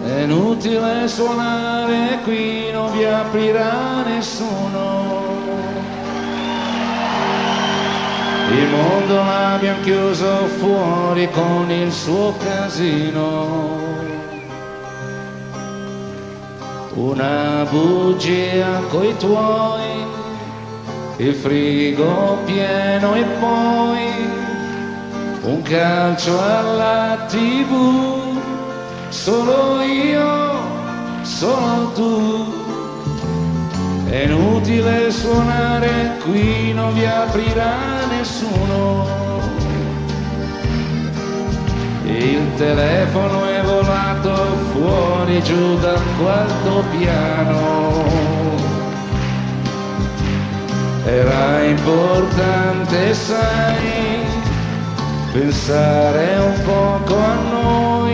È inutile suonare, qui non vi aprirà nessuno. Il mondo l'abbiamo chiuso fuori con il suo casino. Una bugia coi tuoi, il frigo pieno e poi un calcio alla TV, solo io, solo tu. È inutile suonare, qui non vi aprirà nessuno. Il telefono è volato fuori giù dal quarto piano. Era importante, sai, pensare un poco a noi.